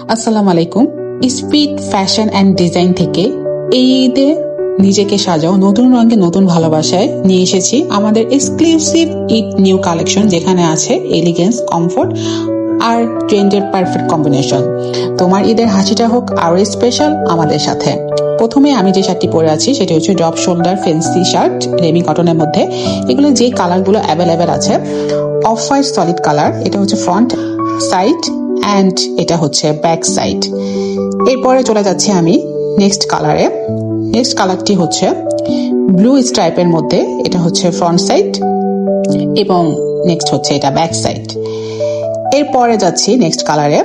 আসসালামু আলাইকুম। Speed fashion and design থেকে এই ঈদে নিজেকে সাজাও নতুন রঙে নতুন ভালোবাসায় নিয়ে এসেছি আমাদের এক্সক্লুসিভ ঈদ নিউ কালেকশন, যেখানে আছে এলিগেন্স, কমফোর্ট আর ট্রেন্ডের পারফেক্ট কম্বিনেশন। তোমার ঈদের হাসিটা হোক আরো স্পেশাল আমাদের সাথে। প্রথমে আমি যে শার্টটি পরে আছি সেটি হচ্ছে drop shoulder fancy shirt Remi কটনের মধ্যে। এগুলো যে কালারগুলো অ্যাভেলেবেল আছে, অফ হোয়াইট সলিড কালার, এটা হচ্ছে ফ্রন্ট সাইড অ্যান্ড এটা হচ্ছে ব্যাক সাইড। এরপরে চলে যাচ্ছি আমি নেক্সট কালারে। নেক্সট কালারটি হচ্ছে ব্লু স্ট্রাইপের মধ্যে, এটা হচ্ছে ফ্রন্ট সাইড এবং নেক্সট হচ্ছে এটা ব্যাক সাইড। এরপরে যাচ্ছি নেক্সট কালারে,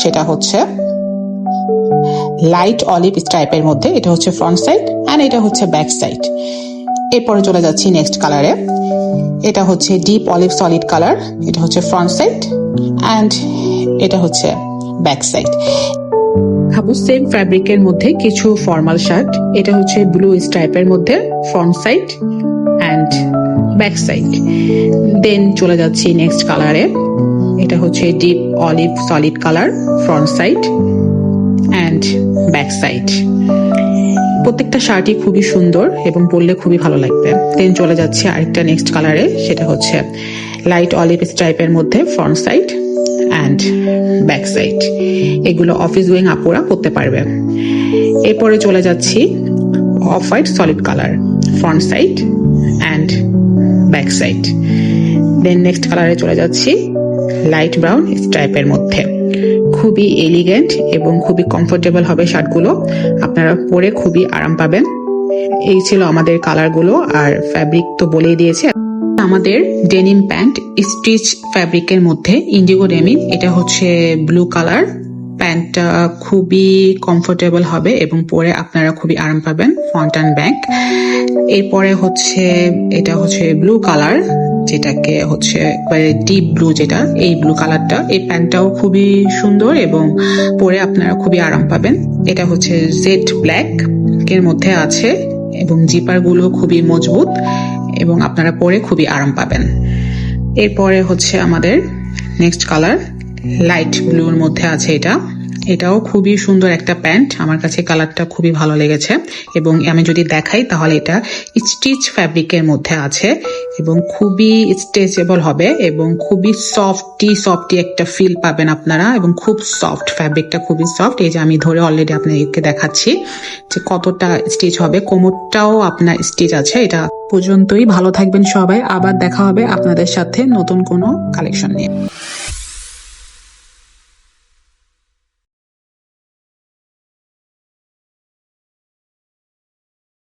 সেটা হচ্ছে লাইট অলিভ স্ট্রাইপের মধ্যে, এটা হচ্ছে ফ্রন্ট সাইড অ্যান্ড এটা হচ্ছে ব্যাক সাইড। এরপরে চলে যাচ্ছি নেক্সট কালারে, এটা হচ্ছে ডিপ অলিভ সলিড কালার, এটা হচ্ছে ফ্রন্ট সাইড অ্যান্ড এটা হচ্ছে ব্যাক সাইড। খাবো সেম ফ্যাব্রিকের মধ্যে কিছু ফর্মাল শার্ট, এটা হচ্ছে ব্লু স্ট্রাইপের মধ্যে front side and back side. Then চলে যাচ্ছি নেক্সট কালারে, এটা হচ্ছে deep olive solid colour, front side and back side. প্রত্যেকটা শার্টই খুবই সুন্দর এবং পরলে খুবই ভালো লাগবে। দেন চলে যাচ্ছে আরেকটা নেক্সট কালারে, সেটা হচ্ছে লাইট অলিভ স্ট্রাইপের মধ্যে front side and back side. এগুলো অফিস গোয়িং আপুরা পরতে পারবে। এরপরে চলে যাচ্ছি off white solid colour, front side and back side. Then next কালারে চলে যাচ্ছি লাইট ব্রাউন স্ট্রাইপের মধ্যে। খুবই এলিগেন্ট এবং খুবই কমফোর্টেবল হবে শার্টগুলো, আপনারা পরে খুবই আরাম পাবেন। এই ছিল আমাদের কালারগুলো, আর ফ্যাব্রিক তো বলেই দিয়েছে। আমাদের ডেনিম প্যান্ট স্টিচ ফ্যাব্রিকের মধ্যে ইন্ডিগো ডেনিম, এটা হচ্ছে ব্লু কালার। প্যান্টটা খুবই কমফোর্টেবল হবে এবং পরে আপনারা খুবই আরাম পাবেন, ফ্রন্ট অ্যান্ড ব্যাক। এরপরে হচ্ছে এটা হচ্ছে ব্লু কালার, যেটাকে হচ্ছে ডিপ ব্লু, যেটা এই ব্লু কালারটা। এই প্যান্টটাও খুবই সুন্দর এবং পরে আপনারা খুবই আরাম পাবেন। এটা হচ্ছে জেড ব্ল্যাক এর মধ্যে আছে এবং জিপার গুলো খুবই মজবুত এবং আপনারা পরে খুবই আরাম পাবেন। এরপরে হচ্ছে আমাদের নেক্সট কালার লাইট ব্লুর মধ্যে আছে, এটাও খুবই সুন্দর একটা প্যান্ট। আমার কাছে কালারটা খুবই ভালো লেগেছে এবং আমি যদি দেখাই তাহলে এটা স্টিচ ফ্যাব্রিকের মধ্যে আছে এবং খুবই স্ট্রেচেবল হবে এবং খুবই সফটি একটা ফিল পাবেন আপনারা এবং খুব সফট, ফ্যাব্রিকটা খুবই সফট। এই যে আমি ধরে অলরেডি আপনাদেরকে দেখাচ্ছি যে কতটা স্টিচ হবে, কোমরটাও আপনার স্টিচ আছে। এটা পর্যন্তই, ভালো থাকবেন সবাই, আবার দেখা হবে আপনাদের সাথে নতুন কোনো কালেকশন নিয়ে।